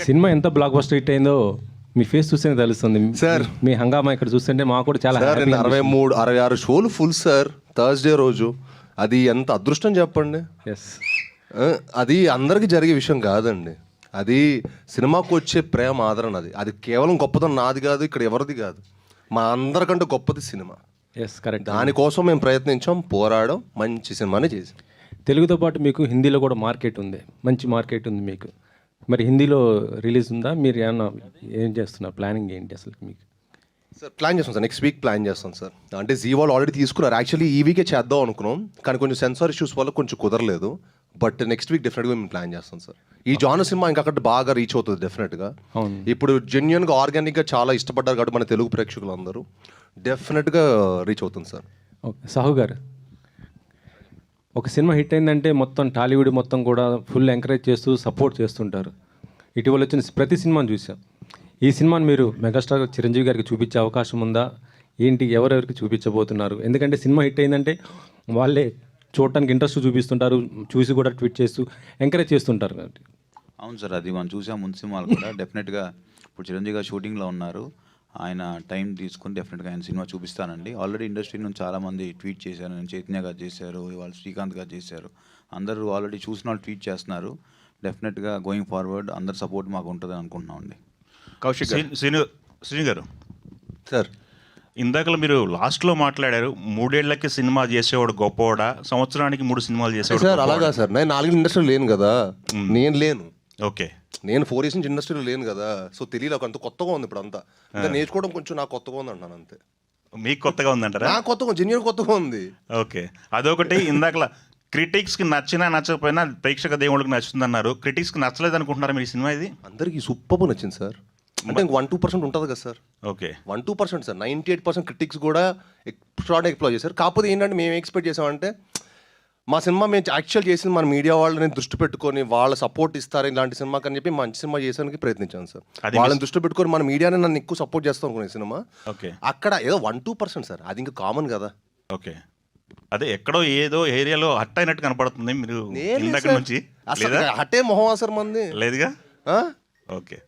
Cinema ఎంత block buster hit అయిందో మీ face చూస్తేనే తెలుస్తుంది సార్. మీ హంగామా ఇక్కడ చూస్తుంటే మాకు కూడా చాలా సార్ హ్యాపీ నేను 66 షోలు ఫుల్ సార్. థర్స్డే రోజు అది ఎంత అదృష్టం చెప్పండి. ఎస్ అది అందరికీ జరిగే విషయం కాదండి. అది సినిమాకు వచ్చే ప్రేమ ఆదరణ. అది కేవలం గొప్పతనం నాది కాదు, ఇక్కడ ఎవరిది కాదు, మా అందరికంటే గొప్పది సినిమా. Yes correct. దానికోసం మేము ప్రయత్నించాం, పోరాడాం, మంచి సినిమాని చేసాం. తెలుగుతో పాటు మీకు హిందీలో కూడా మార్కెట్ ఉంది, మంచి మార్కెట్ ఉంది మీకు. మరి హిందీలో రిలీజ్ ఉందా? మీరు ఏమన్నా ఏం చేస్తున్నారు? ప్లానింగ్ ఏంటి అసలు మీకు? సార్ ప్లాన్ చేస్తాం సార్, నెక్స్ట్ వీక్ ప్లాన్ చేస్తాం సార్. అంటే జీ వాళ్ళు ఆల్రెడీ తీసుకున్నారు. యాక్చువల్లీ ఈ వీకే చేద్దాం అనుకున్నాం, కానీ కొంచెం సెన్సార్ ఇష్యూస్ వల్ల కొంచెం కుదరలేదు. బట్ నెక్స్ట్ వీక్ డెఫినెట్గా మేము ప్లాన్ చేస్తాం సార్. ఈ జానర్ సినిమా ఇంకా అక్కడ బాగా రీచ్ అవుతుంది డెఫినెట్గా. అవును. ఇప్పుడు జెన్యున్గా ఆర్గానిక్గా చాలా ఇష్టపడ్డారు కాబట్టి మన తెలుగు ప్రేక్షకులు అందరూ డెఫినెట్గా రీచ్ అవుతుంది సార్. ఓకే సాహు గారు, ఒక సినిమా హిట్ అయిందంటే మొత్తం టాలీవుడ్ మొత్తం కూడా ఫుల్ ఎంకరేజ్ చేస్తూ సపోర్ట్ చేస్తుంటారు. ఇటీవల వచ్చిన ప్రతి సినిమాను చూసాం. ఈ సినిమాని మీరు మెగాస్టార్ చిరంజీవి గారికి చూపించే అవకాశం ఉందా ఏంటి? ఎవరెవరికి చూపించబోతున్నారు? ఎందుకంటే సినిమా హిట్ అయిందంటే వాళ్ళే చూడటానికి ఇంట్రెస్ట్ చూపిస్తుంటారు, చూసి కూడా ట్వీట్ చేస్తూ ఎంకరేజ్ చేస్తుంటారు. అవును సార్, అది మనం చూసాం ముందు సినిమాలు కూడా. డెఫినెట్గా ఇప్పుడు చిరంజీవి గారు షూటింగ్లో ఉన్నారు. ఆయన టైం తీసుకుని డెఫినెట్గా ఆయన సినిమా చూపిస్తానండి. ఆల్రెడీ ఇండస్ట్రీ నుంచి చాలామంది ట్వీట్ చేశారు. నేను చైతన్య గారు చేశారు, ఇవాళ శ్రీకాంత్ గారు చేశారు. అందరూ ఆల్రెడీ చూసిన వాళ్ళు ట్వీట్ చేస్తున్నారు. డెఫినెట్గా గోయింగ్ ఫార్వర్డ్ అందరి సపోర్ట్ మాకు ఉంటుందని అనుకుంటున్నామండి. కౌశిక్ శ్రీను గారు సార్, ఇందాకలో మీరు లాస్ట్లో మాట్లాడారు, 3 ఏళ్లకి సినిమా చేసేవాడు గొప్పవాడా, సంవత్సరానికి 3 సినిమాలు చేసేవాడు సార్ అలాగా సార్. నేను 4 ఇండస్ట్రీలో లేను కదా. నేను లేను, ఓకే. నేను 4 years నుంచి ఇండస్ట్రీలో లేను కదా. సో తెలియదు, అంత కొత్తగా ఉంది ఇప్పుడు అంతా. ఇంకా నేర్చుకోవడం కొంచెం నాకు కొత్తగా ఉంది అంటాను అంతే. మీకు కొత్తగా ఉందంటారా? నాకు కొత్తగా, జెన్యున్ కొత్తగా ఉంది. ఓకే, అదొకటి. ఇందాకలా క్రిటిక్స్కి నచ్చినా నచ్చకపోయినా ప్రేక్షక దేవుళ్ళకి నచ్చుతుంది అన్నారు. క్రిటిక్స్కి నచ్చలేదు అనుకుంటున్నారా మీరు ఈ సినిమా? ఇది అందరికీ సూపర్ నచ్చింది సార్. అంటే 1-2% ఉంటుంది కదా సార్. Okay, 1-2% sir. 98% క్రిటిక్స్ కూడా ఎక్స్ట్రాడ్ ఎక్స్ప్లోర్ చేశారు. కాకపోతే ఏంటంటే మేము ఎక్స్పెక్ట్ చేసామంటే మా సినిమా మేము యాక్చువల్ చేసింది మన మీడియా వాళ్ళని దృష్టి పెట్టుకొని వాళ్ళ సపోర్ట్ ఇస్తారు ఇలాంటి సినిమాకి అని చెప్పి మంచి సినిమా చేసానికి ప్రయత్నించాను సార్. వాళ్ళని దృష్టి పెట్టుకొని మన మీడియానే నన్ను ఎక్కువ సపోర్ట్ చేస్తాం అనుకునే సినిమా. ఓకే, అక్కడ ఏదో 1-2% సార్, అది ఇంకా కామన్ కదా. ఓకే. అదే ఎక్కడో ఏదో ఏరియాలో హట్ అయినట్టు కనపడుతుంది మీరు ఇందాక నుంచి. అసలు హట్టే మొహం సార్ మంది లేదుగా. ఓకే,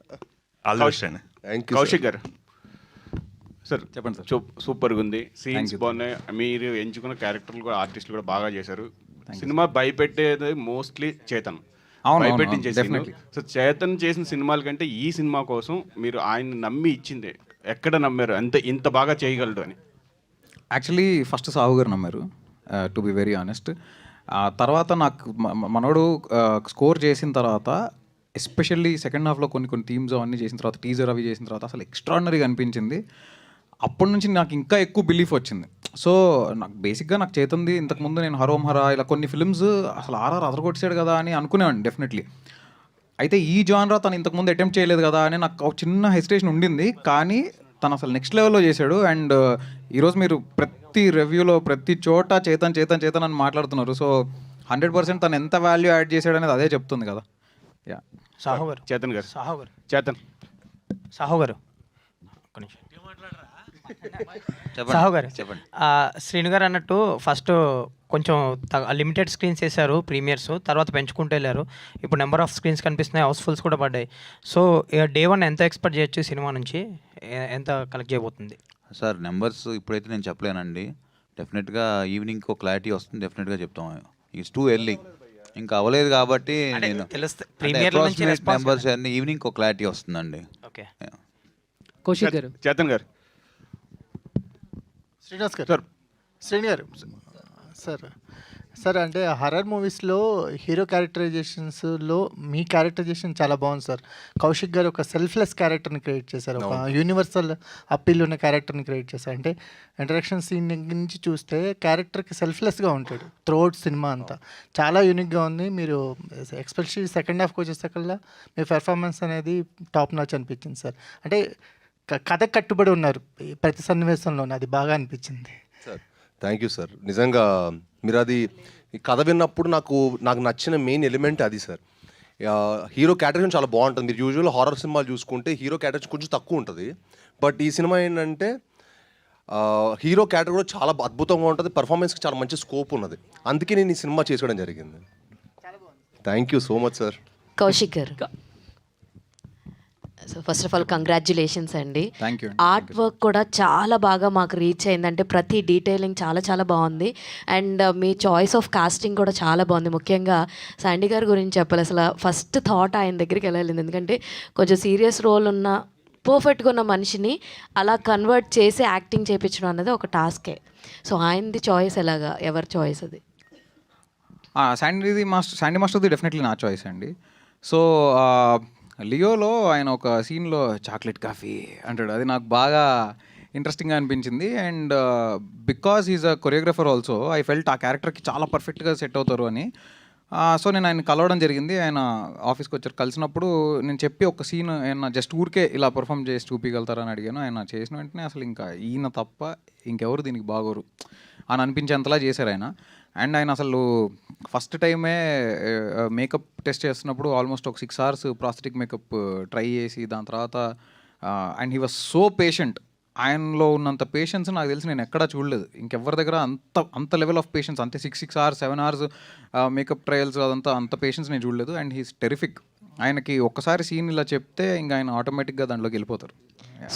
ఆల్ ది బెస్ట్ అండి. కౌశిక్ గారు సార్ చెప్పండి సార్. సూపర్గా ఉంది, సీన్స్ బాగున్నాయి, మీరు ఎంచుకున్న క్యారెక్టర్లు కూడా ఆర్టిస్టులు కూడా బాగా చేశారు. సినిమా భయపెట్టేది మోస్ట్లీ చేతన్, భయపెట్టించేసి. సో చేతన్ చేసిన సినిమాల కంటే ఈ సినిమా కోసం మీరు ఆయన నమ్మి ఇచ్చింది ఎక్కడ నమ్మారు ఇంత బాగా చేయగలడు అని? యాక్చువల్లీ ఫస్ట్ సాహు గారు నమ్మారు, టు బి వెరీ ఆనెస్ట్. తర్వాత నాకు మనోడు స్కోర్ చేసిన తర్వాత, ఎస్పెషల్లీ సెకండ్ హాఫ్లో కొన్ని థీమ్స్ అవన్నీ చేసిన తర్వాత, టీజర్ అవి చేసిన తర్వాత అసలు ఎక్స్ట్రాడినరీగా అనిపించింది. అప్పటి నుంచి నాకు ఇంకా ఎక్కువ బిలీఫ్ వచ్చింది. సో నాకు బేసిక్గా నాకు చేతుంది ఇంతకుముందు నేను హరోం హరా ఇలా కొన్ని ఫిల్మ్స్ అసలు ఆర్ఆర్ అదరగొట్టాడు కదా అని అనుకునేవాడిని డెఫినెట్లీ. అయితే ఈ జానరా తను ఇంతకుముందు అటెంప్ట్ చేయలేదు కదా అని నాకు ఒక చిన్న హెసిటేషన్ ఉండింది. కానీ తను అసలు నెక్స్ట్ లెవెల్లో చేశాడు. అండ్ ఈరోజు మీరు ప్రతి రివ్యూలో ప్రతి చోట చేతన్ అని మాట్లాడుతున్నారు. సో 100% తను ఎంత వాల్యూ యాడ్ చేశాడు అనేది అదే చెప్తుంది కదా. యా, సాహు గారు, చేతన్ గారు, సాహు గారు సాహు గారు చెప్పండి. శ్రీను గారు అన్నట్టు ఫస్ట్ కొంచెం లిమిటెడ్ స్క్రీన్స్ వేశారు ప్రీమియర్స్, తర్వాత పెంచుకుంటూ వెళ్ళారు. ఇప్పుడు నెంబర్ ఆఫ్ స్క్రీన్స్ కనిపిస్తున్నాయి, హౌస్ఫుల్స్ కూడా పడ్డాయి. సో డే 1 ఎంత ఎక్స్పెక్ట్ చేయొచ్చు సినిమా నుంచి? ఎంత కలెక్ట్ చేయబోతుంది సార్? నెంబర్స్ ఇప్పుడైతే నేను చెప్పలేనండి. డెఫినెట్గా ఈవినింగ్ ఒక క్లారిటీ వస్తుంది, డెఫినెట్గా చెప్తాం. ఇట్స్ టూ ఎర్లీ, ఇంకా అవ్వలేదు కాబట్టి నేను నెంబర్స్ అన్ని ఈవినింగ్ ఒక క్లారిటీ వస్తుందండి. ఓకే. కౌశిక్ గారు, చేతన్ గారు, శ్రీనివాస్ గారు, శ్రీని గారు సార్ అంటే హర్రర్ మూవీస్లో హీరో క్యారెక్టరైజేషన్స్లో మీ క్యారెక్టరైజేషన్ చాలా బాగుంది సార్. కౌశిక్ గారు ఒక సెల్ఫ్లెస్ క్యారెక్టర్ని క్రియేట్ చేశారు, ఒక యూనివర్సల్ అప్పీల్ ఉన్న క్యారెక్టర్ని క్రియేట్ చేశారు. అంటే ఇంటరాక్షన్ సీన్ నుంచి చూస్తే క్యారెక్టర్కి సెల్ఫ్లెస్గా ఉంటాడు త్రూఅవుట్ సినిమా అంతా. చాలా యూనిక్గా ఉంది. మీరు ఎస్పెషల్లీ సెకండ్ హాఫ్కి వచ్చేసరికల్లా మీ పెర్ఫార్మెన్స్ అనేది టాప్ నాచ్ అనిపించింది సార్. అంటే కథ కట్టుబడి ఉన్నారు ప్రతి సన్నివేశంలో, అది బాగా అనిపించింది సార్. Thank you sir. నిజంగా మీరు అది కథ విన్నప్పుడు నాకు నచ్చిన మెయిన్ ఎలిమెంట్ అది సార్. హీరో క్యారెక్టర్ చాలా బాగుంటుంది. మీరు యూజువల్ హారర్ సినిమాలు చూసుకుంటే హీరో క్యారెక్టర్ కొంచెం తక్కువ ఉంటుంది. బట్ ఈ సినిమా ఏంటంటే హీరో క్యారెక్టర్ కూడా చాలా అద్భుతంగా ఉంటుంది, పర్ఫార్మెన్స్కి చాలా మంచి స్కోప్ ఉన్నది. అందుకే నేను ఈ సినిమా చేసుకోవడం జరిగింది. Thank you so much sir. Kaushik garu so first of all congratulations అండి. Thank you. ఆర్ట్ వర్క్ కూడా చాలా బాగా మాకు రీచ్ అయింది. అంటే ప్రతి డీటెయిలింగ్ చాలా చాలా బాగుంది. అండ్ మీ చాయిస్ ఆఫ్ కాస్టింగ్ కూడా చాలా బాగుంది. ముఖ్యంగా శాండీ గారి గురించి చెప్పాలి. అసలు ఫస్ట్ థాట్ ఆయన దగ్గరికి వెళ్ళాలి. ఎందుకంటే కొంచెం సీరియస్ రోల్ ఉన్న పర్ఫెక్ట్గా ఉన్న మనిషిని అలా కన్వర్ట్ చేసి యాక్టింగ్ చేయించడం అన్నది ఒక టాస్కే. సో ఆయనది చాయిస్ ఎలాగా, ఎవరి చాయిస్ అది? శాండీ మాస్టర్ది డెఫినెట్లీ నా చాయిస్ అండి. సో లియోలో ఆయన ఒక సీన్లో చాక్లెట్ కాఫీ అంటాడు, అది నాకు బాగా ఇంట్రెస్టింగ్గా అనిపించింది. And because is a choreographer also I felt ఆ క్యారెక్టర్కి చాలా పర్ఫెక్ట్గా సెట్ అవుతారు అని. సో నేను ఆయన కలవడం జరిగింది. ఆయన ఆఫీస్కి వచ్చారు. కలిసినప్పుడు నేను చెప్పి ఒక సీన్ ఆయన జస్ట్ ఊరికే ఇలా పర్ఫామ్ చేసి చూపించగలుగుతారని అడిగాను. ఆయన చేసిన వెంటనే అసలు ఇంకా ఈయన తప్ప ఇంకెవరు దీనికి బాగోరు అని అనిపించేంతలా చేశారు ఆయన. అండ్ ఆయన అసలు ఫస్ట్ టైమే మేకప్ టెస్ట్ చేస్తున్నప్పుడు ఆల్మోస్ట్ ఒక 6 hours ప్రాస్థెటిక్ మేకప్ ట్రై చేసి దాని తర్వాత and he was so patient. ఆయనలో ఉన్నంత పేషెన్స్ నాకు తెలిసి నేను ఎక్కడా చూడలేదు ఇంకెవరి దగ్గర. అంత లెవెల్ ఆఫ్ పేషెన్స్, అంతే 6 hours 7 hours మేకప్ ట్రయల్స్ అంత పేషెన్స్ నేను చూడలేదు. And he's terrific. ఆయనకి ఒక్కసారి సీన్ ఇలా చెప్తే ఇంకా ఆయన ఆటోమేటిక్గా దాంట్లోకి వెళ్ళిపోతారు.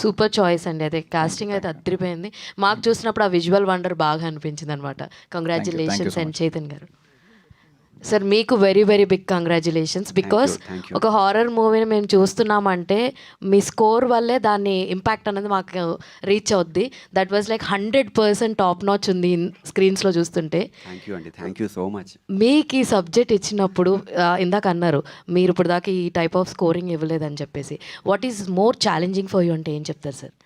సూపర్ చాయిస్ అండి. అదే కాస్టింగ్ అయితే అదిరిపోయింది. మాకు చూసినప్పుడు ఆ విజువల్ వండర్ బాగా అనిపించింది అనమాట. కంగ్రాచులేషన్స్ అండ్ చైతన్ గారు. సార్ మీకు very very big congratulations. Because ఒక హారర్ మూవీని మేము చూస్తున్నామంటే మీ స్కోర్ వల్లే దాన్ని ఇంపాక్ట్ అనేది మాకు రీచ్ అవుద్ది. That was like 100% top notch ఉంది స్క్రీన్స్లో చూస్తుంటే. Thank you so much. మీకు ఈ సబ్జెక్ట్ ఇచ్చినప్పుడు ఇందాక అన్నారు మీరు ఇప్పుడు దాకా ఈ టైప్ ఆఫ్ స్కోరింగ్ ఇవ్వలేదని చెప్పేసి. What is more challenging for you అంటే ఏం చెప్తారు సార్?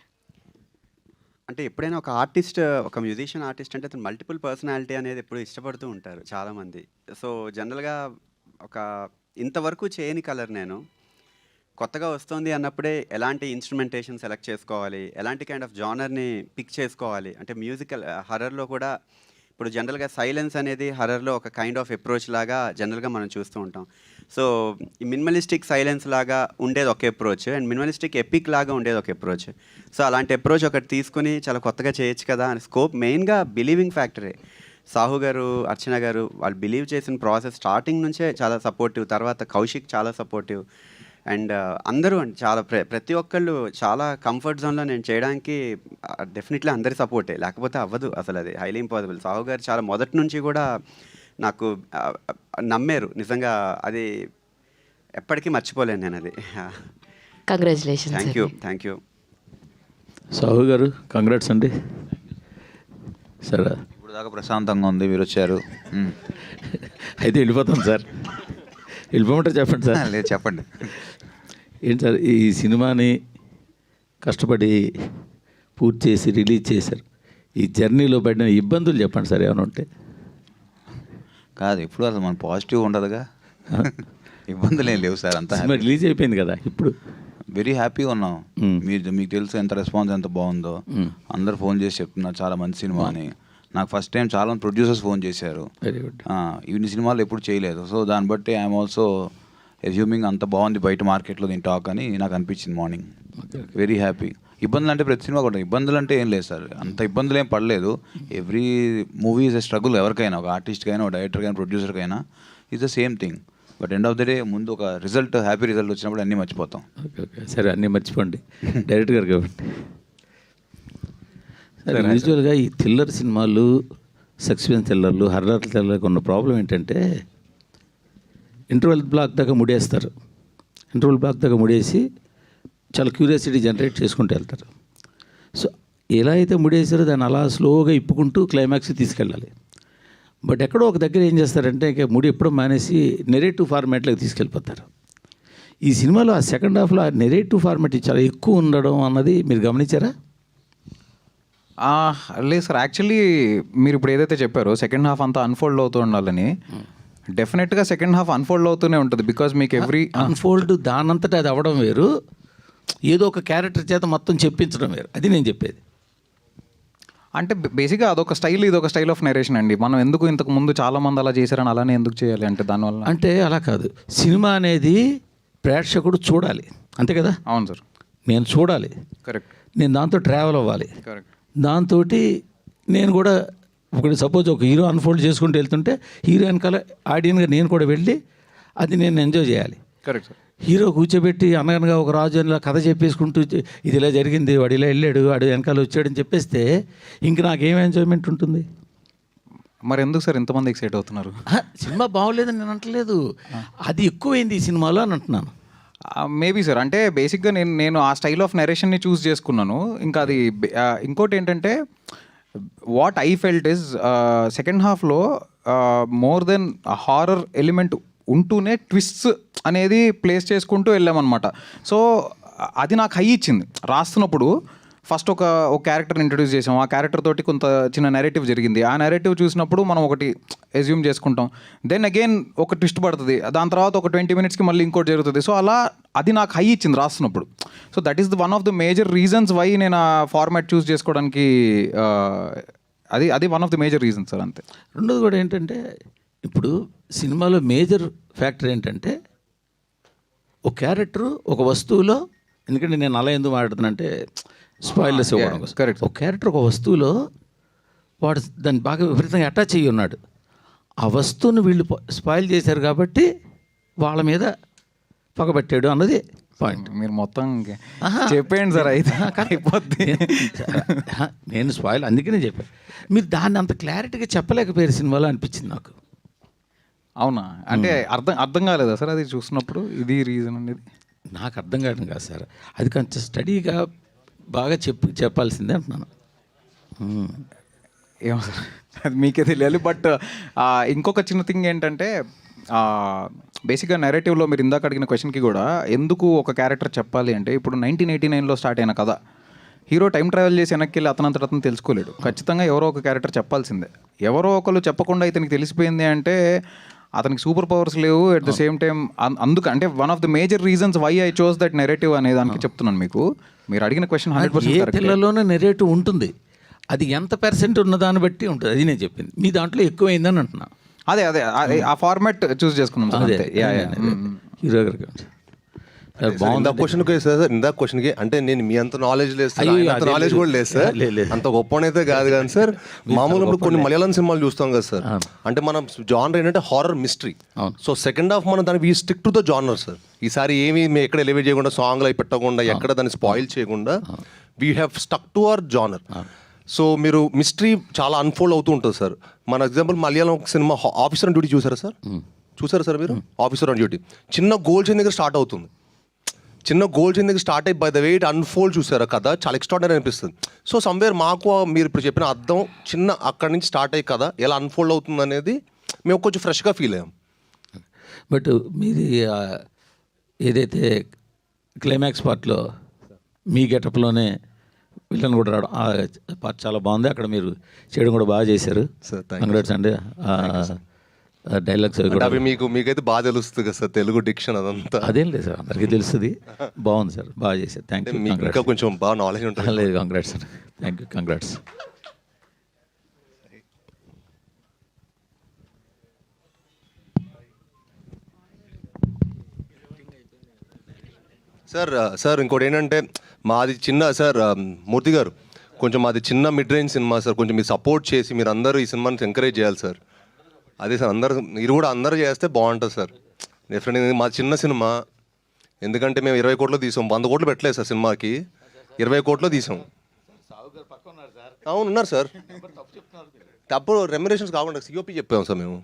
అంటే ఎప్పుడైనా ఒక ఆర్టిస్ట్, ఒక మ్యూజిషియన్ ఆర్టిస్ట్ అంటే అతను మల్టిపుల్ పర్సనాలిటీ అనేది ఎప్పుడు ఇష్టపడుతూ ఉంటారు చాలామంది. సో జనరల్గా ఒక ఇంతవరకు చేయని కలర్ నేను కొత్తగా వస్తుంది అన్నప్పుడే ఎలాంటి ఇన్స్ట్రుమెంటేషన్ సెలెక్ట్ చేసుకోవాలి, ఎలాంటి కైండ్ ఆఫ్ జానర్ని పిక్ చేసుకోవాలి. అంటే మ్యూజికల్ హర్రర్లో కూడా ఇప్పుడు జనరల్గా సైలెన్స్ అనేది హర్రర్లో ఒక కైండ్ ఆఫ్ అప్రోచ్ లాగా జనరల్గా మనం చూస్తూ ఉంటాం. సో ఈ మినిమలిస్టిక్ సైలెన్స్ లాగా ఉండేది ఒక అప్రోచ్, అండ్ మినిమలిస్టిక్ ఎపిక్ లాగా ఉండేది ఒక అప్రోచ్. సో అలాంటి అప్రోచ్ ఒకటి తీసుకుని చాలా కొత్తగా చేయొచ్చు కదా అని స్కోప్. మెయిన్గా బిలీవింగ్ ఫ్యాక్టరే. సాహు గారు, అర్చన గారు వాళ్ళు బిలీవ్ చేసిన ప్రాసెస్ స్టార్టింగ్ నుంచే చాలా సపోర్టివ్. తర్వాత కౌశిక్ చాలా సపోర్టివ్. అండ్ అందరూ అండి చాలా ప్రతి ఒక్కళ్ళు చాలా కంఫర్ట్ జోన్లో నేను చేయడానికి డెఫినెట్లీ అందరి సపోర్టే, లేకపోతే అవ్వదు అసలు. అది హైలీ ఇంపాసిబుల్. సాహు గారు చాలా మొదటి నుంచి కూడా నాకు నమ్మారు నిజంగా. అది ఎప్పటికీ మర్చిపోలేను నేను అది. కంగ్రాచులేషన్స్. Thank you. సాహు గారు కంగ్రాట్స్ అండి. సరే ఇప్పుడు దాకా ప్రశాంతంగా ఉంది, మీరు వచ్చారు. అయితే వెళ్ళిపోతాం సార్. వెళ్ళిపోమంటారు చెప్పండి సార్. లేదు చెప్పండి. ఏంటి సార్ ఈ సినిమాని కష్టపడి పూర్తి చేసి రిలీజ్ చేశారు. ఈ జర్నీలో పడిన ఇబ్బందులు చెప్పండి సార్ ఏమైనా ఉంటే. కాదు ఇప్పుడు అసలు మన పాజిటివ్ ఉండదుగా. ఇబ్బందులు ఏం లేవు సార్. అంతా సినిమా రిలీజ్ అయిపోయింది కదా ఇప్పుడు. వెరీ హ్యాపీగా ఉన్నాం. మీకు తెలుసు ఎంత రెస్పాన్స్ ఎంత బాగుందో. అందరు ఫోన్ చేసి చెప్తున్నారు చాలా మంచి సినిమా అని. నాకు ఫస్ట్ టైం చాలా మంది ప్రొడ్యూసర్స్ ఫోన్ చేశారు. Very good. ఇన్ని సినిమాలు ఎప్పుడు చేయలేదు. సో దాన్ని బట్టి ఐఎమ్ ఆల్సో అజ్యూమింగ్ అంత బాగుంది బయట మార్కెట్లో దీని టాక్ అని నాకు అనిపించింది మార్నింగ్. Very happy. ఇబ్బందులు అంటే ప్రతి సినిమా కూడా ఇబ్బందులు అంటే ఏం లేదు సార్. అంత ఇబ్బందులు ఏం పడలేదు. Every movie is a struggle. ఎవరికైనా ఒక ఆర్టిస్ట్కైనా ఒక డైరెక్టర్కైనా ప్రొడ్యూసర్కైనా is the same thing. But end of the day ముందు ఒక రిజల్ట్, హ్యాపీ రిజల్ట్ వచ్చినప్పుడు అన్నీ మర్చిపోతాం. ఓకే సరే అన్నీ మర్చిపోండి డైరెక్టర్ గారు కాబట్టి. సరే యూజువల్గా ఈ థ్రిల్లర్ సినిమాలు, సస్పెన్స్ థ్రిల్లర్లు, హర్రర్ థ్రిల్లర్కి ఉన్న ప్రాబ్లం ఏంటంటే ఇంటర్వెల్ బ్లాక్ దాకా ముడేస్తారు. ఇంటర్వెల్ బ్లాక్ దాకా ముడేసి చాలా క్యూరియాసిటీ జనరేట్ చేసుకుంటూ వెళ్తారు. సో ఎలా అయితే ముడేసారో దాన్ని అలా స్లోగా ఇప్పుకుంటూ క్లైమాక్స్కి తీసుకెళ్ళాలి. బట్ ఎక్కడో ఒక దగ్గర ఏం చేస్తారంటే ఇంకా ముడి ఎప్పుడో మానేసి నెరేటివ్ ఫార్మాట్లోకి తీసుకెళ్ళిపోతారు. ఈ సినిమాలో ఆ సెకండ్ హాఫ్లో ఆ నెరేటివ్ ఫార్మాట్ చాలా ఎక్కువ ఉండడం అన్నది మీరు గమనించారా? లేదు సార్, యాక్చువల్లీ మీరు ఇప్పుడు ఏదైతే చెప్పారో సెకండ్ హాఫ్ అంతా అన్ఫోల్డ్ అవుతూ ఉండాలని, డెఫినెట్గా సెకండ్ హాఫ్ అన్ఫోల్డ్ అవుతూనే ఉంటుంది. బికాజ్ మీకు ఎవ్రీ అన్ఫోల్డ్ దానంతటా అది అవ్వడం వేరు, ఏదో ఒక క్యారెక్టర్ చేత మొత్తం చెప్పించడం వేరు. అది నేను చెప్పేది. అంటే బేసిక్గా అదొక స్టైల్, ఇది ఒక స్టైల్ ఆఫ్ నరేషన్ అండి. మనం ఎందుకు ఇంతకు ముందు చాలామంది అలా చేశారని అలానే ఎందుకు చేయాలి అంటే దానివల్ల అంటే అలా కాదు. సినిమా అనేది ప్రేక్షకుడు చూడాలి, అంతే కదా? అవును సార్, నేను చూడాలి. కరెక్ట్. నేను దాంతో ట్రావెల్ అవ్వాలి. కరెక్ట్. దాంతో నేను కూడా ఒకటి సపోజ్ ఒక హీరో అన్ఫోల్డ్ చేసుకుంటూ వెళ్తుంటే హీరో వెనకాల ఆడియన్గా నేను కూడా వెళ్ళి అది నేను ఎంజాయ్ చేయాలి. Correct sir. హీరో కూర్చోబెట్టి అనగనగా ఒక రాజు అని ఇలా కథ చెప్పేసుకుంటూ ఇది ఇలా జరిగింది, వాడు ఇలా వెళ్ళాడు, వాడు వెనకాల వచ్చాడని చెప్పేస్తే ఇంక నాకేం ఎంజాయ్మెంట్ ఉంటుంది? మరి ఎందుకు సార్ ఇంతమంది ఎక్సైట్ అవుతున్నారు? సినిమా బాగోలేదని నేను అంటలేదు, అది ఎక్కువైంది ఈ సినిమాలో అని అంటున్నాను. మేబీ సార్, అంటే బేసిక్గా నేను ఆ స్టైల్ ఆఫ్ నెరేషన్ని చూస్ చేసుకున్నాను. ఇంకా అది ఇంకోటి ఏంటంటే what I felt is second హాఫ్లో మోర్ దెన్ హారర్ ఎలిమెంట్ ఉంటూనే ట్విస్ట్స్ అనేది ప్లేస్ చేసుకుంటూ వెళ్ళామన్నమాట. సో అది నాకు హై ఇచ్చింది. రాస్తున్నప్పుడు ఫస్ట్ ఒక క్యారెక్టర్ని ఇంట్రడ్యూస్ చేసాం, ఆ క్యారెక్టర్ తోటి కొంత చిన్న నెరేటివ్ జరిగింది. ఆ నెరేటివ్ చూసినప్పుడు మనం ఒకటి ఎజ్యూమ్ చేసుకుంటాం, దెన్ అగైన్ ఒక ట్విస్ట్ పడుతుంది, దాని తర్వాత ఒక 20 minutesకి మళ్ళీ ఇంకోటి జరుగుతుంది. సో అలా అది నాకు హై ఇచ్చింది రాస్తున్నప్పుడు. So that is one of the major reasons why నేను ఆ ఫార్మాట్ చూస్ చేసుకోవడానికి అది one of the major reasons sir. అంతే. రెండోది కూడా ఏంటంటే ఇప్పుడు సినిమాలో మేజర్ ఫ్యాక్టర్ ఏంటంటే ఒక క్యారెక్టరు ఒక వస్తువులో, ఎందుకంటే నేను అలా ఎందుకు మాట్లాడుతున్నానంటే స్పాయిలర్స్ ఇవ్వడం కోసం. కరెక్ట్. ఒక క్యారెక్టర్ ఒక వస్తువులో వాడు దాన్ని బాగా విపరీతంగా అటాచ్ అయ్యి ఉన్నాడు. ఆ వస్తువును వీళ్ళు స్పాయిల్ చేశారు కాబట్టి వాళ్ళ మీద పగబట్టాడు అన్నది పాయింట్. మీరు మొత్తం చెప్పేయండి సార్, అయితే అయిపోద్ది. నేను స్పాయిల్ అందుకనే చెప్పాను. మీరు దాన్ని అంత క్లారిటీగా చెప్పలేకపోయారు సినిమాలో అనిపించింది నాకు. అవునా? అంటే అర్థం కాలేదా సార్ అది చూసినప్పుడు ఇది రీజన్ అనేది? నాకు అర్థం కావడం కాదు సార్, అది కొంచెం స్టడీగా బాగా చెప్పాల్సిందే అంటున్నాను. ఏమో సార్, అది మీకే తెలియాలి. బట్ ఇంకొక చిన్న థింగ్ ఏంటంటే బేసిక్గా నెరేటివ్లో మీరు ఇందాక అడిగిన క్వశ్చన్కి కూడా ఎందుకు ఒక క్యారెక్టర్ చెప్పాలి అంటే, ఇప్పుడు 1989లో స్టార్ట్ అయిన కథ, హీరో టైం ట్రావెల్ చేసి వెనక్కి వెళ్ళి అతనంతట అతను తెలుసుకోలేడు. ఖచ్చితంగా ఎవరో ఒక క్యారెక్టర్ చెప్పాల్సిందే. ఎవరో ఒకరు చెప్పకుండా ఇతనికి తెలిసిపోయింది అంటే అతనికి సూపర్ పవర్స్ లేవు. అట్ ద సేమ్ టైం అంటే one of the major reasons why I chose that narrative అనే దానికి చెప్తున్నాను మీకు. మీరు అడిగిన క్వశ్చన్ 100% పిల్లలోనే నెరేటివ్ ఉంటుంది, అది ఎంత % ఉన్న దాన్ని బట్టి ఉంటుంది. అది నేను చెప్పింది, మీ దాంట్లో ఎక్కువైందని అంటున్నా. అదే ఆ ఫార్మాట్ చూస్ చేసుకున్నాం సార్. హీరో గారికి ఇందాక క్వశ్చన్కి అంటే నేను మీ అంత నాలెడ్జ్ లేదు సార్, అంత నాలెడ్జ్ కూడా లేదు సార్, అంత గొప్పనైతే కాదు కానీ సార్. మామూలుగా ఇప్పుడు కొన్ని మలయాళం సినిమాలు చూస్తాం కదా సార్, అంటే మనం జానర్ ఏంటంటే horror mystery. So second half మనం దానికి we stick to the genre sir. ఈసారి ఏమి మేము ఎక్కడ ఎలివేట్ చేయకుండా, సాంగ్లు అవి పెట్టకుండా, ఎక్కడ దాన్ని స్పాయిల్ చేయకుండా we have stuck to our genre. So మీరు మిస్టరీ చాలా అన్ఫోల్డ్ అవుతూ ఉంటుంది సార్. మన example Malayalam cinema officer on duty చూసారా సార్? చూసారా సార్ మీరు? ఆఫీసర్ ఆన్ డ్యూటీ చిన్న గోల్ చైన్ దగ్గర స్టార్ట్ అవుతుంది. చిన్న గోల్ చైన్ దగ్గర స్టార్ట్ అయ్యి by the way it unfold చూసారా కథ, చాలా ఎక్స్ట్రాడనరీ అనిపిస్తుంది. సో సమ్వేర్ మాకు మీరు ఇప్పుడు చెప్పిన అర్థం చిన్న అక్కడి నుంచి స్టార్ట్ అయ్యి కథ ఎలా అన్ఫోల్డ్ అవుతుంది అనేది మేము కొంచెం ఫ్రెష్గా ఫీల్ అయ్యాం. బట్ మీది ఏదైతే క్లైమాక్స్ పార్ట్లో మీ గెటప్లోనే విలన్ కూడా రావడం, ఆ పార్ట్ చాలా బాగుంది. అక్కడ మీరు చేయడం కూడా బాగా చేశారు సార్. కంగ్రాట్స్ అండి. డైలాగ్స్ అవి మీకైతే బాగా తెలుస్తుంది కదా సార్, తెలుగు డిక్షన్ అదంతా. అదేం లేదు సార్, అందరికీ తెలుస్తుంది. బాగుంది సార్, బాగా చేశారు. Thank you. ఇంకా కొంచెం బాగా నాలెడ్జ్ ఉంటుంది. లేదు, congrats sir. Thank you, congrats. Sir ఇంకోటి ఏంటంటే మాది చిన్న సార్ మూర్తి గారు, కొంచెం మాది చిన్న మిడ్ రేంజ్ సినిమా సార్, కొంచెం మీరు సపోర్ట్ చేసి మీరు అందరూ ఈ సినిమాని ఎంకరేజ్ చేయాలి సార్. అదే సార్, మీరు కూడా అందరూ చేస్తే బాగుంటుంది సార్. డెఫినెట్గా మాది చిన్న సినిమా, ఎందుకంటే మేము 20 కోట్లు తీసాం, 100 కోట్లు పెట్టలేదు సార్ సినిమాకి, 20 కోట్లు తీసాం. అవును ఉన్నారు సార్, తప్పు రెమ్యునరేషన్స్ కాకుండా సిఓపి చెప్పాము సార్ మేము.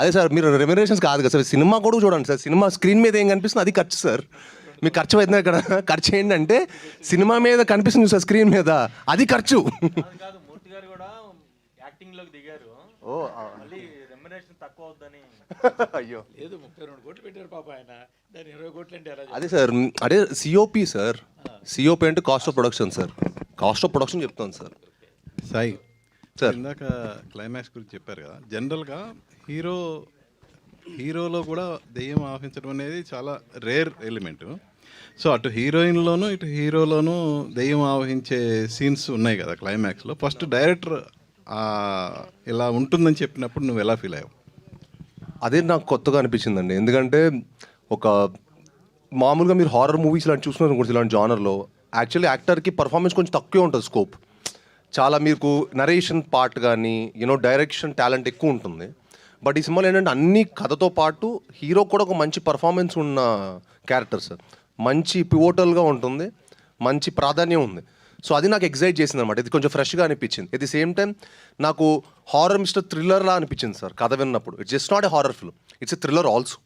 అదే సార్, మీరు రెమ్యునరేషన్స్ కాదు కదా సార్, సినిమా కూడా చూడండి సార్. సినిమా స్క్రీన్ మీద ఏం కనిపిస్తుంది అది ఖర్చు సార్. మీకు ఖర్చు అవుతుంది ఇక్కడ, ఖర్చు ఏంటంటే సినిమా మీద కనిపిస్తుంది సార్, స్క్రీన్ మీద, అది ఖర్చు. అయ్యో లేదు, 32 కోట్లు పెట్టారు పాప ఆయన, దాని 20 కోట్లు అంటే అదే సార్. అదే సిఓపి సార్, సిఓపి అంటే cost of production sir, cost of production చెప్తాను సార్. సాయి సార్ ఇందాక క్లైమాక్స్ గురించి చెప్పారు కదా, జనరల్గా హీరోలో కూడా దెయ్యం ఆవహించడం అనేది చాలా రేర్ ఎలిమెంట్. సో అటు హీరోయిన్లోనూ ఇటు హీరోలోనూ దెయ్యం ఆవహించే సీన్స్ ఉన్నాయి కదా క్లైమాక్స్లో. ఫస్ట్ డైరెక్టర్ ఇలా ఉంటుందని చెప్పినప్పుడు నువ్వు ఎలా ఫీల్ అయ్యావు? అదే నాకు కొత్తగా అనిపించిందండి, ఎందుకంటే ఒక మామూలుగా మీరు హారర్ మూవీస్ ఇలాంటి చూసుకున్నారు కొంచెం ఇలాంటి జానర్లో యాక్చువల్లీ యాక్టర్కి పర్ఫార్మెన్స్ కొంచెం తక్కువే ఉంటుంది, స్కోప్ చాలా మీకు నరేషన్ పార్ట్ కానీ డైరెక్షన్ టాలెంట్ ఎక్కువ ఉంటుంది. బట్ ఈ సినిమాలో ఏంటంటే అన్ని కథతో పాటు హీరో కూడా ఒక మంచి పర్ఫార్మెన్స్ ఉన్న క్యారెక్టర్ సార్. మంచి పివోటల్గా ఉంటుంది, మంచి ప్రాధాన్యం ఉంది. సో అది నాకు ఎగ్జైట్ చేసింది అనమాట. ఇది కొంచెం ఫ్రెష్గా అనిపించింది. ఎట్ ది సేమ్ టైం నాకు హారర్ మిస్టర్ థ్రిల్లర్లా అనిపించింది సార్ కథ విన్నప్పుడు. It's just not a horror film, it's a thriller also.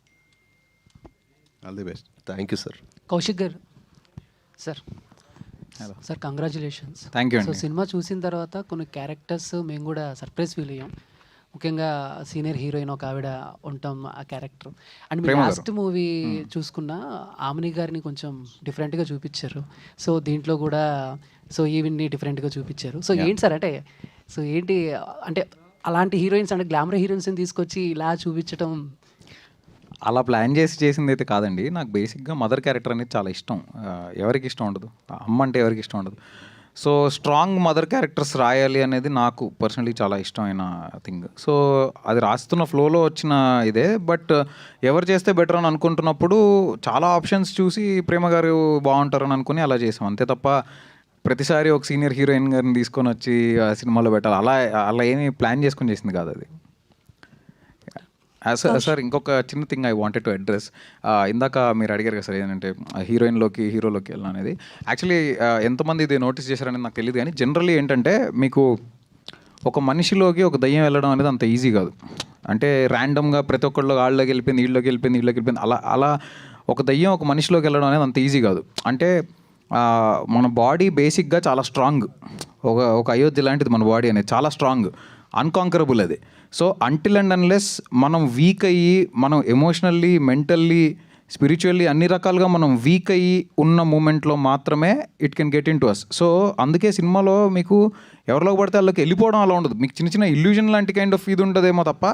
All the best. Thank you sir. Kaushik garu sir, sir congratulations. Thank you so అండి. సినిమా చూసిన తర్వాత కొన్ని క్యారెక్టర్స్ మేము కూడా సర్ప్రైజ్ ఫీల్ అయ్యాం. ముఖ్యంగా సీనియర్ హీరోయిన్ ఒక ఆవిడ ఉంటాం ఆ character. And me last movie చూసుకున్న ఆమెని గారిని కొంచెం డిఫరెంట్గా చూపించారు. సో దీంట్లో కూడా సో ఈవిన్ని డిఫరెంట్గా చూపించారు. సో ఏంటి సార్ అంటే సో ఏంటి అంటే అలాంటి హీరోయిన్స్ అంటే గ్లామర్ హీరోయిన్స్ని తీసుకొచ్చి ఇలా చూపించడం అలా ప్లాన్ చేసి చేసింది అయితే కాదండి. నాకు బేసిక్గా మదర్ క్యారెక్టర్ అనేది చాలా ఇష్టం. ఎవరికి ఇష్టం ఉండదు, అమ్మ అంటే ఎవరికి ఇష్టం ఉండదు. సో స్ట్రాంగ్ మదర్ క్యారెక్టర్స్ రాయాలి అనేది నాకు పర్సనలీ చాలా ఇష్టమైన థింగ్. సో అది రాస్తున్న ఫ్లోలో వచ్చిన ఇదే. బట్ ఎవరు చేస్తే బెటర్ అని అనుకుంటున్నప్పుడు చాలా ఆప్షన్స్ చూసి ప్రేమ గారు బాగుంటారని అనుకుని అలా చేసాం. అంతే తప్ప ప్రతిసారి ఒక సీనియర్ హీరోయిన్ గారిని తీసుకొని వచ్చి ఆ సినిమాలో పెట్టాలి అలా అలా ఏమీ ప్లాన్ చేసుకొని చేసింది కాదు అది. సార్ ఇంకొక చిన్న thing I wanted to address. ఇందాక మీరు అడిగారు కదా సార్ ఏంటంటే హీరోయిన్లోకి హీరోలోకి వెళ్ళాలి అనేది. యాక్చువల్లీ ఎంతమంది ఇది నోటీస్ చేశారనేది నాకు తెలియదు, కానీ జనరల్లీ ఏంటంటే మీకు ఒక మనిషిలోకి ఒక దయ్యం వెళ్ళడం అనేది అంత ఈజీ కాదు. అంటే ర్యాండమ్గా ప్రతి ఒక్కళ్ళు వాళ్ళకి వెళ్ళిపోయింది, వీళ్ళకి వెళ్ళిపోయింది అలా అలా ఒక దయ్యం ఒక మనిషిలోకి వెళ్ళడం అనేది అంత ఈజీ కాదు. అంటే మన బాడీ బేసిక్గా చాలా స్ట్రాంగ్. ఒక అయోధ్య లాంటిది మన బాడీ అనేది, చాలా స్ట్రాంగ్, అన్కాంకరబుల్ అది. సో అంటిల్ అండ్ అన్లెస్ మనం వీక్ అయ్యి మనం ఎమోషనల్లీ, మెంటల్లీ, స్పిరిచువల్లీ అన్ని రకాలుగా మనం వీక్ అయ్యి ఉన్న మూమెంట్లో మాత్రమే it can get into us. So అందుకే సినిమాలో మీకు ఎవరిలోకి పడితే వాళ్ళకి వెళ్ళిపోవడం అలా ఉండదు. మీకు చిన్న చిన్న ఇల్యూజన్ లాంటి కైండ్ ఆఫ్ ఇది ఉంటుందేమో తప్ప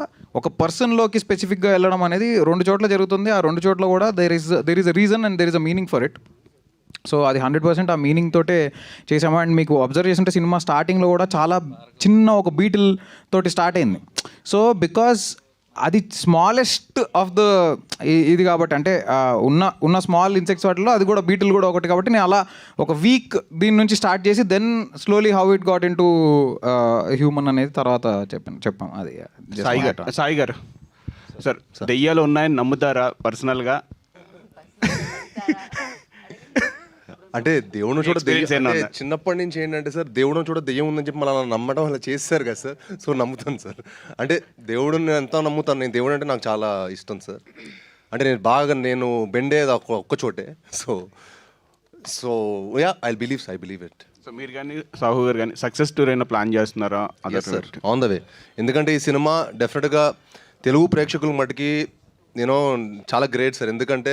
ఒక పర్సన్లోకి స్పెసిఫిక్గా వెళ్ళడం అనేది 2 చోట్ల జరుగుతుంది. ఆ 2 చోట్ల కూడా there is a reason and there is a meaning for it. So అది 100% ఆ మీనింగ్ తోటే చేసాము. అండ్ మీకు అబ్జర్వ్ చేస్తుంటే సినిమా స్టార్టింగ్లో కూడా చాలా చిన్న ఒక బీటిల్ తోటి స్టార్ట్ అయింది. సో బికాజ్ అది స్మాలెస్ట్ ఆఫ్ ద ఇది కాబట్టి, అంటే ఉన్న స్మాల్ ఇన్సెక్ట్స్ వాటిలో అది కూడా బీటిల్ కూడా ఒకటి కాబట్టి నేను అలా ఒక వీక్ దీని నుంచి స్టార్ట్ చేసి then slowly how it got into human అనేది తర్వాత చెప్పాం. అది సాయి గారు సార్, దెయ్యాలు ఉన్నాయని నమ్ముతారా పర్సనల్గా? అంటే దేవుడు చూడ చిన్నప్పటి నుంచి ఏంటంటే సార్, దేవుడు చూడ దెయ్యం ఉందని చెప్పి మళ్ళీ నమ్మడం అలా చేస్తారు కదా సార్. సో నమ్ముతాను సార్. అంటే దేవుడు నేను ఎంతో నమ్ముతాను. నేను దేవుడు అంటే నాకు చాలా ఇష్టం సార్. అంటే నేను బెండేది ఒక్క చోటే. So yeah I believe it. So మీరు కానీ సాహు గారు కానీ సక్సెస్ టూర్ అయినా ప్లాన్ చేస్తున్నారా? Sir on the way. ఎందుకంటే ఈ సినిమా డెఫినెట్గా తెలుగు ప్రేక్షకుల మటుకి చాలా గ్రేట్ సార్. ఎందుకంటే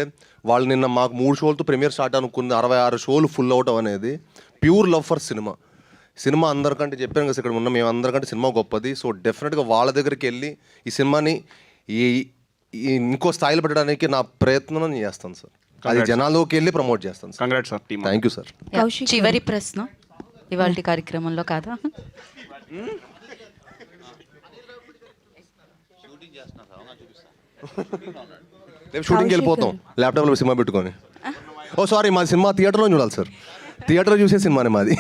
వాళ్ళు నిన్న మాకు 3 షోలతో ప్రీమియర్ స్టార్ట్ అనుకుంది, 66 షోలు ఫుల్ అవటం అనేది ప్యూర్ లవ్ ఫర్ సినిమా అందరికంటే చెప్పాను కదా ఇక్కడ ఉన్న మేము అందరికంటే సినిమా గొప్పది. సో డెఫినెట్గా వాళ్ళ దగ్గరికి వెళ్ళి ఈ సినిమాని ఇంకో స్థాయిలో పెట్టడానికి నా ప్రయత్నం నేను చేస్తాను సార్. అది జనాల్లోకి వెళ్ళి ప్రమోట్ చేస్తాను. Congrats sir. Thank you sir. చివరి ప్రశ్న ఇవాళ కార్యక్రమంలో కాదా? రేపు షూటింగ్కి వెళ్ళిపోతాం ల్యాప్టాప్లో సినిమా పెట్టుకొని. ఓ సారీ, మా సినిమా థియేటర్లో చూడాలి సార్. థియేటర్లో చూసే సినిమానే మాది.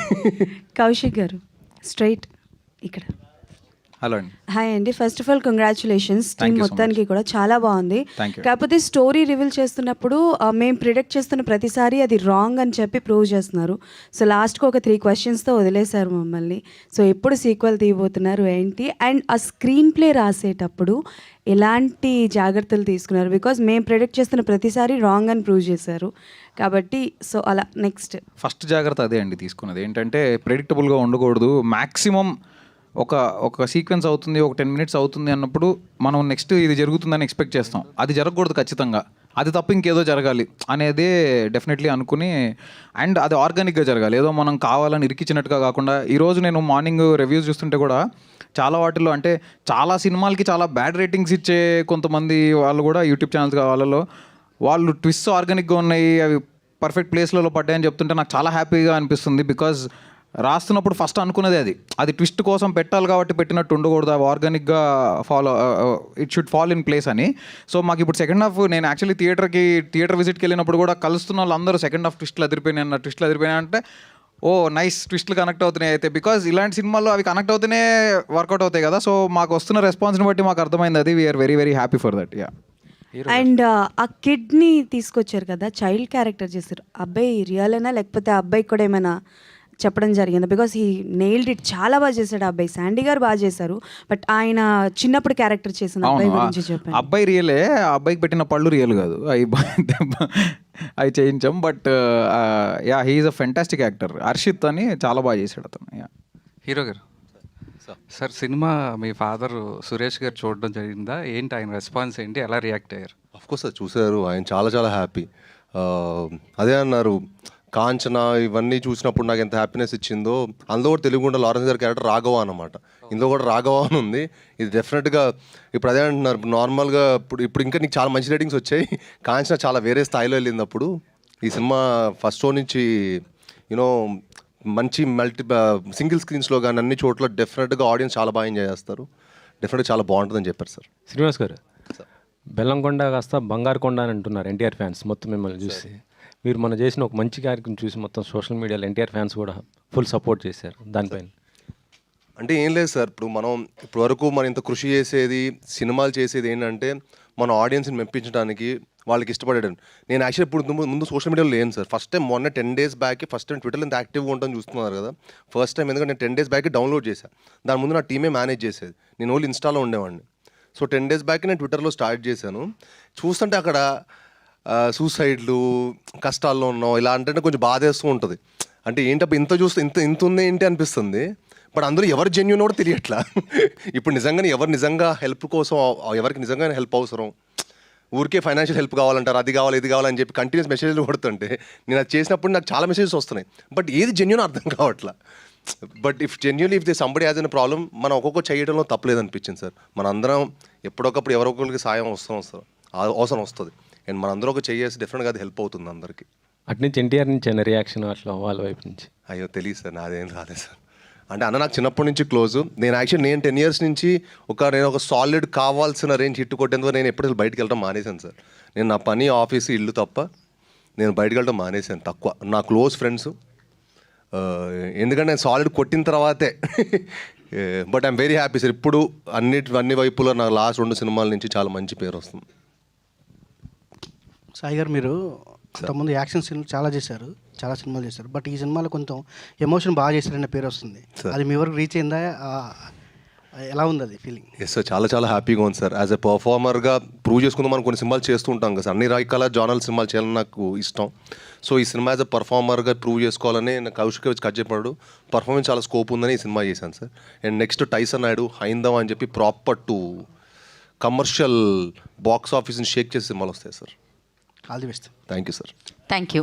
కౌశిక్ గారు స్ట్రైట్ ఇక్కడ. హలో అండి. హాయ్ అండి. First of all congratulations team మొత్తానికి కూడా చాలా బాగుంది. Thank you. కాకపోతే స్టోరీ రివీల్ చేస్తున్నప్పుడు మేము ప్రిడిక్ట్ చేస్తున్న ప్రతిసారి అది రాంగ్ అని చెప్పి ప్రూవ్ చేస్తున్నారు. సో లాస్ట్కి ఒక 3 క్వశ్చన్స్తో వదిలేశారు మమ్మల్ని. సో ఎప్పుడు సీక్వెల్ తీయబోతున్నారు ఏంటి, అండ్ ఆ స్క్రీన్ ప్లే రాసేటప్పుడు ఎలాంటి జాగ్రత్తలు తీసుకున్నారు? బికాజ్ మేము ప్రిడిక్ట్ చేస్తున్న ప్రతిసారి రాంగ్ అని ప్రూవ్ చేశారు కాబట్టి. సో అలా నెక్స్ట్ ఫస్ట్ జాగ్రత్త అదే అండి తీసుకున్నది. ఏంటంటే ప్రెడిక్టబుల్గా ఉండకూడదు. మ్యాక్సిమం ఒక సీక్వెన్స్ అవుతుంది, ఒక 10 minutes అవుతుంది అన్నప్పుడు మనం నెక్స్ట్ ఇది జరుగుతుందని ఎక్స్పెక్ట్ చేస్తాం. అది జరగకూడదు ఖచ్చితంగా. అది తప్ప ఇంకేదో జరగాలి అనేది డెఫినెట్లీ అనుకుని, అండ్ అది ఆర్గానిక్గా జరగాలి. ఏదో మనం కావాలని ఇరికిచ్చినట్టుగా కాకుండా. ఈరోజు నేను మార్నింగ్ రివ్యూస్ చూస్తుంటే కూడా చాలా వాటిల్లో అంటే చాలా సినిమాలకి చాలా బ్యాడ్ రేటింగ్స్ ఇచ్చే కొంతమంది వాళ్ళు కూడా యూట్యూబ్ ఛానల్స్ వాళ్ళలో వాళ్ళు ట్విస్ట్ ఆర్గానిక్గా ఉన్నాయి, అవి పర్ఫెక్ట్ ప్లేస్లలో పడ్డాయని చెప్తుంటే నాకు చాలా హ్యాపీగా అనిపిస్తుంది. బికాజ్ రాస్తున్నప్పుడు ఫస్ట్ అనుకున్నది అది ట్విస్ట్ కోసం పెట్టాలి కాబట్టి పెట్టినట్టు ఉండకూడదు, అవి ఆర్గానిక్గా it should fall in place అని. సో మాకు ఇప్పుడు సెకండ్ హాఫ్, నేను యాక్చువల్లీ థియేటర్ విజిట్కి వెళ్ళినప్పుడు కూడా కలుస్తున్న వాళ్ళందరూ సెకండ్ హాఫ్ ట్విస్ట్లు అదిరిపోయినాయి అంటే ఓ నైస్ ట్విస్ట్లు కనెక్ట్ అవుతున్నాయి అయితే, బికాజ్ ఇలాంటి సినిమాల్లో అవి కనెక్ట్ అవుతూనే వర్కౌట్ అవుతాయి కదా. సో మాకు వస్తున్న రెస్పాన్స్ని బట్టి మాకు అర్థమైంది అది. We are very very happy for that. Yeah. And ఆ కిడ్ని తీసుకొచ్చారు కదా, చైల్డ్ క్యారెక్టర్ చేశారు. అబ్బాయి రియలేనా లేకపోతే ఆ అబ్బాయికి కూడా ఏమైనా చెప్పడం జరిగిందా? బికాస్ హీ నెయిల్డ్ ఇట్, చాలా బాగా చేశాడు ఆ అబ్బాయి. శాండీ గారు బాగా చేశారు, బట్ ఆయన చిన్నప్పుడు క్యారెక్టర్ చేసిన అబ్బాయి గురించి చెప్పాను. అబ్బాయి రియలే, ఆ అబ్బాయికి పెట్టిన పళ్ళు రియల్ కాదు, అవి చేయించాం. But yeah, he's a fantastic actor. Harshit అని చాలా బాగా చేశాడు అతను. యా. హీరో గారు సార్, సినిమా మీ ఫాదర్ సురేష్ గారు చూడడం జరిగిందా? ఏంటి ఆయన రెస్పాన్స్ ఏంటి, ఎలా రియాక్ట్ అయ్యారు? అఫ్కోర్స్ సార్ చూశారు, ఆయన చాలా చాలా హ్యాపీ. అదే అన్నారు, కాంచన ఇవన్నీ చూసినప్పుడు నాకు ఎంత హ్యాపీనెస్ ఇచ్చిందో, అందులో కూడా తెలుగుండ లారెన్స్ గారి క్యారెక్టర్ రాఘవ అనమాట. ఇందులో కూడా రాఘవ అని ఉంది. ఇది డెఫినెట్గా ఇప్పుడు అదే అంటున్నారు, నార్మల్గా ఇప్పుడు ఇంకా నీకు చాలా మంచి రేటింగ్స్ వచ్చాయి, కాంచన చాలా వేరే స్థాయిలో వెళ్ళింది. అప్పుడు ఈ సినిమా ఫస్ట్ షో నుంచి యూనో మంచి సింగిల్ స్క్రీన్స్లో కానీ అన్ని చోట్ల డెఫినెట్గా ఆడియన్స్ చాలా బాగా ఎంజాయ్ చేస్తారు. డెఫినెట్గా చాలా బాగుంటుందని చెప్పారు సార్. శ్రీనివాస్ గారు, బెల్లంకొండ కాస్త బంగారు కొండ అని అంటున్నారు ఎన్టీఆర్ ఫ్యాన్స్ మొత్తం మిమ్మల్ని చూసి. మీరు మన చేసిన ఒక మంచి కార్యక్రమం చూసి మొత్తం సోషల్ మీడియాలో ఎన్టీఆర్ ఫ్యాన్స్ కూడా ఫుల్ సపోర్ట్ చేశారు దానిపైన. అంటే ఏం లేదు సార్, ఇప్పుడు మనం ఇప్పటివరకు మనం ఇంత కృషి చేసేది, సినిమాలు చేసేది ఏంటంటే మన ఆడియన్స్ని మెప్పించడానికి, వాళ్ళకి ఇష్టపడేయడం. నేను యాక్చువల్లీ ఇప్పుడు ముందు సోషల్ మీడియాలో లేను సార్. ఫస్ట్ టైం మొన్న 10 days బ్యాక్ ఫస్ట్ టైం ట్విట్టర్లో ఇంత యాక్టివ్గా ఉంటాను చూస్తున్నారు కదా, ఫస్ట్ టైం. ఎందుకంటే నేను 10 days బ్యాక్ డౌన్లోడ్ చేశాను. దాని ముందు నా టీమే మేనేజ్ చేసేది, నేను ఓన్లీ ఇన్స్టాలో ఉండేవాడిని. సో 10 days బ్యాక్ నేను ట్విట్టర్లో స్టార్ట్ చేశాను. చూస్తుంటే అక్కడ సూసైడ్లు, కష్టాల్లో ఉన్నాం ఇలా అంటే కొంచెం బాధేస్తూ ఉంటుంది. అంటే ఏంటప్పుడు ఇంత చూస్తే ఇంత ఉంది ఏంటి అనిపిస్తుంది. బట్ అందులో ఎవరు జెన్యూన్ కూడా తెలియట్లా. ఇప్పుడు నిజంగానే ఎవరు నిజంగా హెల్ప్ కోసం, ఎవరికి నిజంగానే హెల్ప్ అవసరం, ఊరికే ఫైనాన్షియల్ హెల్ప్ కావాలంటారు, అది కావాలి ఇది కావాలని చెప్పి కంటిన్యూస్ మెసేజ్లు కొడుతుంటే నేను అది చేసినప్పుడు నాకు చాలా మెసేజెస్ వస్తున్నాయి. బట్ ఏది జెన్యూన్ అర్థం కావట్లా. But if they somebody has an problem, మనం ఒక్కొక్క చేయడంలో తప్పలేదు అనిపించింది సార్. మన అందరం ఎప్పుడొకప్పుడు ఎవరొకరికి సాయం అవసరం వస్తుంది. అండ్ మనందరూ ఒక చేసి డెఫినెట్గా అది హెల్ప్ అవుతుంది అందరికీ. అట్నుంచి ఎన్టీఆర్ నుంచి అయిన రియాక్షన్ అట్లా వాళ్ళ వైపు నుంచి? అయ్యో తెలియదు సార్, నాదేం రాలేదు సార్. అంటే అన్న నాకు చిన్నప్పటి నుంచి క్లోజు. నేను 10 years నుంచి నేను ఒక సాలిడ్ కావాల్సిన రేంజ్ హిట్ కొట్టేందుకు నేను ఎప్పుడు బయటకు వెళ్ళడం మానేశాను సార్. నేను నా పని, ఆఫీసు, ఇల్లు తప్ప నేను బయటకు వెళ్ళడం మానేశాను. తక్కువ నా క్లోజ్ ఫ్రెండ్స్, ఎందుకంటే నేను సాలిడ్ కొట్టిన తర్వాతే. But I'm very happy sir. ఇప్పుడు అన్ని వైపులో నా లాస్ట్ 2 సినిమాల నుంచి చాలా మంచి పేరు వస్తుంది. సాయి గారు, మీరు అంతకుముందు యాక్షన్ సినిమాలు చాలా చేశారు, చాలా సినిమాలు చేశారు, బట్ ఈ సినిమాలో కొంచెం ఎమోషన్ బాగా చేశారనే పేరు వస్తుంది. అది మీ వరకు రీచ్ అయిందా? ఎలా ఉంది అది ఫీలింగ్? ఎస్ సార్, చాలా చాలా హ్యాపీగా ఉంది సార్. యాజ్ ఎ పర్ఫార్మర్గా ప్రూవ్ చేసుకుందాం మనం కొన్ని సినిమాలు చేస్తూ ఉంటాం కదా సార్. అన్ని రకాల జానల్ సినిమాలు చేయాలని నాకు ఇష్టం. సో ఈ సినిమా యాజ్ ఎ పర్ఫార్మర్గా ప్రూవ్ చేసుకోవాలని నాకు కౌశిక్ వచ్చి కట్ చెప్పాడు. పర్ఫార్మెన్స్ చాలా స్కోప్ ఉందని ఈ సినిమా చేశాను sir. And next Tyson Naidu, Haindava అని చెప్పి ప్రాపర్ టు కమర్షియల్ బాక్స్ ఆఫీస్ని షేక్ చేసే సినిమాలు వస్తాయి sir. All the best. Thank you sir. Thank you.